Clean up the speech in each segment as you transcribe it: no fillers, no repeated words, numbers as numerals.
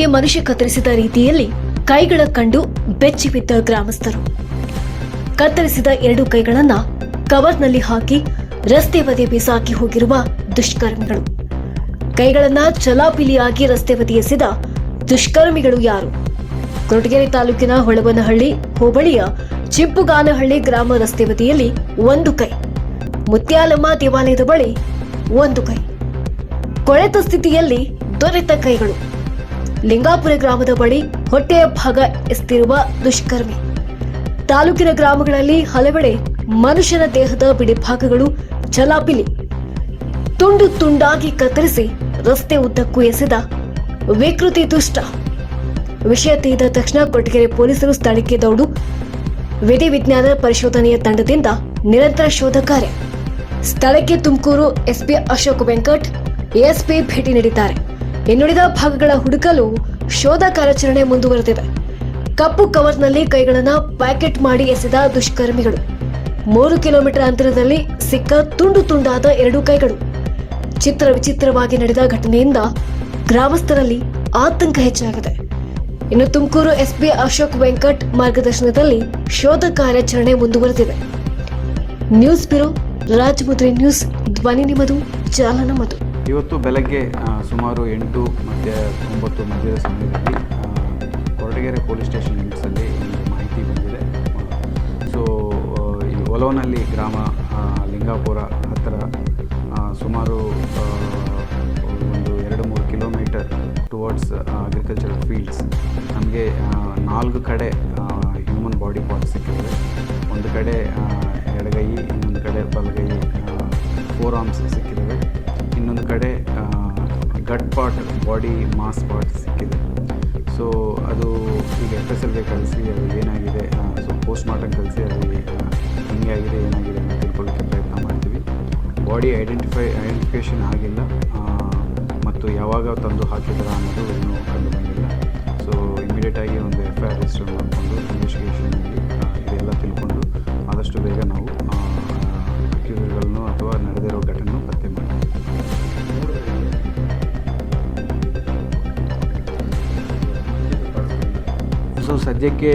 ಹೀಗೆ ಮನುಷ್ಯ ಕತ್ತರಿಸಿದ ರೀತಿಯಲ್ಲಿ ಕೈಗಳ ಕಂಡು ಬೆಚ್ಚಿಬಿದ್ದ ಗ್ರಾಮಸ್ಥರು. ಕತ್ತರಿಸಿದ 2 ಕೈಗಳನ್ನ ಕವರ್ನಲ್ಲಿ ಹಾಕಿ ರಸ್ತೆ ಬದಿ ಬಿಸಾಕಿ ಹೋಗಿರುವ ದುಷ್ಕರ್ಮಿಗಳು. ಕೈಗಳನ್ನ ಚಲಾಪಿಲಿಯಾಗಿ ರಸ್ತೆ ಬದಿ ಎಸೆದ ದುಷ್ಕರ್ಮಿಗಳು ಯಾರು? ಕೊರಟಗೆರೆ ತಾಲೂಕಿನ ಹೊಳವನಹಳ್ಳಿ ಹೋಬಳಿಯ ಚಿಪ್ಪುಗಾನಹಳ್ಳಿ ಗ್ರಾಮ ರಸ್ತೆ ಬದಿಯಲ್ಲಿ 1 ಕೈ, ಮುತ್ಯಾಲಮ್ಮ ದೇವಾಲಯದ ಬಳಿ 1 ಕೈ, ಕೊಳೆತ ಸ್ಥಿತಿಯಲ್ಲಿ ದೊರೆತ ಕೈಗಳು, ಲಿಂಗಾಪುರ ಗ್ರಾಮದ ಬಳಿ ಹೊಟ್ಟೆಯ ಭಾಗ ಎಸೆದಿರುವ ದುಷ್ಕರ್ಮಿ. ತಾಲೂಕಿನ ಗ್ರಾಮಗಳಲ್ಲಿ ಹಲವೆಡೆ ಮನುಷ್ಯನ ದೇಹದ ಬಿಡಿಭಾಗಗಳು ಚಲಾಪಿಲಿ ತುಂಡು ತುಂಡಾಗಿ ಕತ್ತರಿಸಿ ರಸ್ತೆ ಉದ್ದಕ್ಕೂ ಎಸೆದ ವಿಕೃತಿ ದುಷ್ಟ. ವಿಷಯ ತಿಳಿದ ತಕ್ಷಣ ಕೊರಟಗೆರೆ ಪೊಲೀಸರು ಸ್ಥಳಕ್ಕೆ ದೌಡು ವಿಧಿವಿಜ್ಞಾನ ಪರಿಶೋಧನೆಯ ತಂಡದಿಂದ ನಿರಂತರ ಶೋಧ ಕಾರ್ಯ. ಸ್ಥಳಕ್ಕೆ ತುಮಕೂರು ಎಸ್ಪಿ ಅಶೋಕ್ ವೆಂಕಟ್, ಎಎಸ್ಪಿ ಭೇಟಿ ನೀಡಿದ್ದಾರೆ. ಇನ್ನುಳಿದ ಭಾಗಗಳ ಹುಡುಕಲು ಶೋಧ ಕಾರ್ಯಾಚರಣೆ ಮುಂದುವರೆದಿದೆ. ಕಪ್ಪು ಕವರ್ನಲ್ಲಿ ಕೈಗಳನ್ನ ಪ್ಯಾಕೆಟ್ ಮಾಡಿ ಎಸೆದ ದುಷ್ಕರ್ಮಿಗಳು. 3 ಕಿಲೋಮೀಟರ್ ಅಂತರದಲ್ಲಿ ಸಿಕ್ಕ ತುಂಡು ತುಂಡಾದ 2 ಕೈಗಳು. ಚಿತ್ರ ವಿಚಿತ್ರವಾಗಿ ನಡೆದ ಘಟನೆಯಿಂದ ಗ್ರಾಮಸ್ಥರಲ್ಲಿ ಆತಂಕ ಹೆಚ್ಚಾಗಿದೆ. ಇನ್ನು ತುಮಕೂರು ಎಸ್ಪಿ ಅಶೋಕ್ ವೆಂಕಟ್ ಮಾರ್ಗದರ್ಶನದಲ್ಲಿ ಶೋಧ ಕಾರ್ಯಾಚರಣೆ ಮುಂದುವರೆದಿದೆ. ನ್ಯೂಸ್ ಬ್ಯೂರೋ, ರಾಜಮುದ್ರಿ ನ್ಯೂಸ್, ಧ್ವನಿ ನಿಮ್ಮದು, ಜಾಲ ನಮ್ಮದು. ಇವತ್ತು ಬೆಳಗ್ಗೆ ಸುಮಾರು 8 ಮತ್ತು 9 ಮಧ್ಯದ ಸಮಯದಲ್ಲಿ ಕೊರಟಗೆರೆ ಪೊಲೀಸ್ ಸ್ಟೇಷನ್ ಲಿಮಿಟ್ಸಲ್ಲಿ ಒಂದು ಮಾಹಿತಿ ಬಂದಿದೆ. ಸೊ ಈ ಒಲವನಹಳ್ಳಿ ಗ್ರಾಮ ಲಿಂಗಾಪುರ ಹತ್ತಿರ ಸುಮಾರು ಒಂದು 2-3 ಕಿಲೋಮೀಟರ್ ಟುವರ್ಡ್ಸ್ ಅಗ್ರಿಕಲ್ಚರ್ ಫೀಲ್ಡ್ಸ್ ನಮಗೆ 4 ಕಡೆ ಹ್ಯೂಮನ್ ಬಾಡಿ ಪಾರ್ಟ್ಸ್ ಸಿಕ್ಕಿದೆ. ಒಂದು ಕಡೆ ಎಡಗೈ, ಇನ್ನೊಂದು ಕಡೆ ಬಲಗೈ, 4 ಆರ್ಮ್ಸ್ ಸಿಕ್ಕಿದ್ದಾವೆ. ಇನ್ನೊಂದು ಕಡೆ ಗಟ್ ಪಾರ್ಟ್, ಬಾಡಿ ಮಾಸ್ ಪಾರ್ಟ್ ಸಿಕ್ಕಿದೆ. ಸೊ ಅದು ಈಗ FSLಗೆ ಕಳಿಸಿ ಅದು ಏನಾಗಿದೆ, ಸೊ ಪೋಸ್ಟ್ ಮಾರ್ಟಮ್ ಕಳಿಸಿ ಅದು ಹೆಂಗೆ ಆಗಿದೆ ಏನಾಗಿದೆ ಅಂತ ತಿಳ್ಕೊಳ್ಳೋಕ್ಕೆ ಪ್ರಯತ್ನ ಮಾಡ್ತೀವಿ. ಬಾಡಿ ಐಡೆಂಟಿಫಿಕೇಷನ್ ಆಗಿಲ್ಲ ಮತ್ತು ಯಾವಾಗ ತಂದು ಹಾಕಿದಾರ ಅನ್ನೋದು ಇನ್ನೂ ಕಂಡು ಬಂದಿಲ್ಲ. ಸೊ ಇಮಿಡಿಯೇಟಾಗಿ ಒಂದು FIR ರಿಜಿಸ್ಟರ್ ಮಾಡಿಕೊಂಡು ಇನ್ವೆಸ್ಟಿಗೇಷನಲ್ಲಿ ಇದೆಲ್ಲ ತಿಳ್ಕೊಂಡು ಆದಷ್ಟು ಬೇಗ ನಾವು ಅಕ್ಯೂಸ್ಡ್ಗಳನ್ನು ಅಥವಾ ನಡೆದಿರೋ ಘಟನೆಯನ್ನು ಪತ್ತೆ ಮಾಡ್ತೀವಿ. ಸೊ ಸದ್ಯಕ್ಕೆ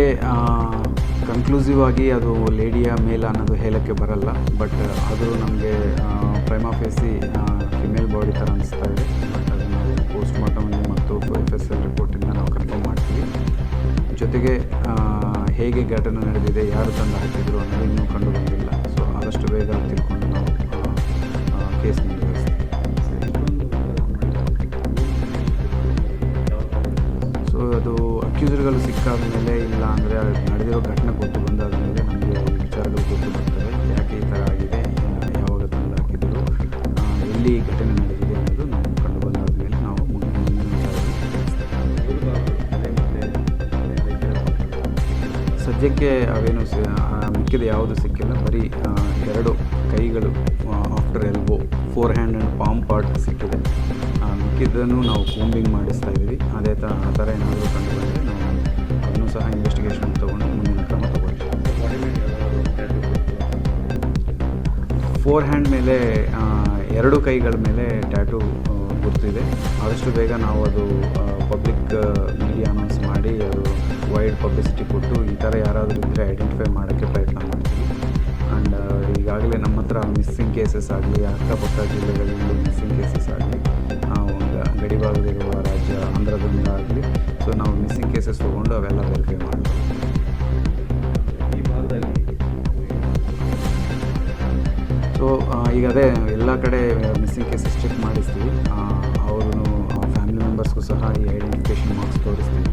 ಕನ್ಕ್ಲೂಸಿವ್ ಆಗಿ ಅದು ಲೇಡಿಯ ಮೇಲ್ ಅನ್ನೋದು ಹೇಳೋಕ್ಕೆ ಬರಲ್ಲ. ಬಟ್ ಆದರೂ ನಮಗೆ ಪ್ರೈಮಾ ಫೇಸಿ ಫಿಮೇಲ್ ಬಾಡಿ ಥರ ಅನಿಸ್ತಾ ಇದೆ. ಬಟ್ ಅದು ನಾವು ಪೋಸ್ಟ್ ಮಾರ್ಟಮಲ್ಲಿ ಮತ್ತು FSL ರಿಪೋರ್ಟಿಂದ ನಾವು ಕನ್ಫರ್ಮ್ ಮಾಡ್ತೀವಿ. ಜೊತೆಗೆ ಹೇಗೆ ಘಟನೆ ನಡೆದಿದೆ, ಯಾರು ತಂದು ಹಾಕಿದ್ರು ಅನ್ನೋದು ಇನ್ನೂ ಕಂಡು ಬಂದಿಲ್ಲ. ಸೊ ಆದಷ್ಟು ಬೇಗ ತಿಳ್ಕೊಂಡು ನಾವು ಕೇಸ್ ಮುಂದುವರಿಸ್ತೀವಿ. ಸೊ ಅದು ಅಕ್ಯೂಸರ್ಗಳು ಸಿಕ್ಕಾದ ಮೇಲೆ, ಇಲ್ಲ ಅಂದರೆ ನಡೆದಿರೋ ಘಟನೆ ಗೊತ್ತು ಬಂದಾದ ಮೇಲೆ ನಮಗೆ ವಿಚಾರಗಳು ಗೊತ್ತು ಬರ್ತವೆ. ಯಾಕೆ ಈ ಥರ ಆಗಿದೆ, ಯಾವಾಗ ತಂದು ಹಾಕಿದ್ರು, ಎಲ್ಲಿ ಘಟನೆ ನಡೆದಿದೆ ಅನ್ನೋದು ನಾವು ಕಂಡು ಬಂದಾದ ಮೇಲೆ ನಾವು ಮುಂದಿನ ಸದ್ಯಕ್ಕೆ ಅವೇನು ಮಿಕ್ಕಿದ ಯಾವುದು ಸಿಕ್ಕಿಲ್ಲ. ಬರೀ 2 ಕೈಗಳು after elbow, 4 hand and palm part ಸಿಕ್ಕಿದೆ. ಮಿಕ್ಕಿದ್ದನ್ನು ನಾವು ಕೂಂಬಿಂಗ್ ಮಾಡಿಸ್ತಾ ಇದ್ದೀವಿ. ಆ ಥರ ಏನಾದರೂ ಕಂಡು ಬಂದರೆ ನಾವು ಅದನ್ನು ಸಹ ಇನ್ವೆಸ್ಟಿಗೇಷನ್ ತೊಗೊಂಡು ಮುಂದಿನ ಕ್ರಮ ತಗೊಳ್ತೀವಿ. 4 ಹ್ಯಾಂಡ್ ಮೇಲೆ 2 ಕೈಗಳ ಮೇಲೆ ಟ್ಯಾಟೂ ಗುರ್ತಿದೆ. ಆದಷ್ಟು ಬೇಗ ನಾವು ಅದು ಪಬ್ಲಿಕ್ ಮೀಡಿಯಾ ಅನೌನ್ಸ್ ಮಾಡಿ ಅದು ವೈಡ್ ಪಬ್ಲಿಸಿಟಿ ಕೊಟ್ಟು ಈ ಥರ ಯಾರಾದರೂ ಇದ್ದರೆ ಐಡೆಂಟಿಫೈ ಮಾಡೋಕ್ಕೆ ಪ್ರಯತ್ನ ಮಾಡ್ತೀವಿ. ಆ್ಯಂಡ್ ಈಗಾಗಲೇ ನಮ್ಮ ಹತ್ರ ಮಿಸ್ಸಿಂಗ್ ಕೇಸಸ್ ಆಗಲಿ, ಅಕ್ಕಪಕ್ಕ ಜಿಲ್ಲೆಗಳಲ್ಲಿ ಮಿಸ್ಸಿಂಗ್ ಕೇಸಸ್ ಆಗಲಿ, ಗಡಿಭಾಗದಲ್ಲಿರುವ ರಾಜ್ಯ ಆಂಧ್ರದಿಂದ ಆಗಲಿ, ಸೊ ನಾವು ಮಿಸ್ಸಿಂಗ್ ಕೇಸಸ್ ತೊಗೊಂಡು ಅವೆಲ್ಲ ವೆರಿಫೈ ಮಾಡ್ತೀವಿ. ಈ ಭಾಗದಲ್ಲಿ ಸೊ ಈಗ ಅದೇ ಎಲ್ಲ ಕಡೆ ಮಿಸ್ಸಿಂಗ್ ಕೇಸಸ್ ಚೆಕ್ ಮಾಡಿಸ್ತೀವಿ. ಅವರು ಫ್ಯಾಮಿಲಿ ಮೆಂಬರ್ಸ್ಗೂ ಸಹ ಈ ಐಡೆಂಟಿಫಿಕೇಷನ್ ಮಾರ್ಕ್ಸ್ ತೋರಿಸ್ತೀವಿ.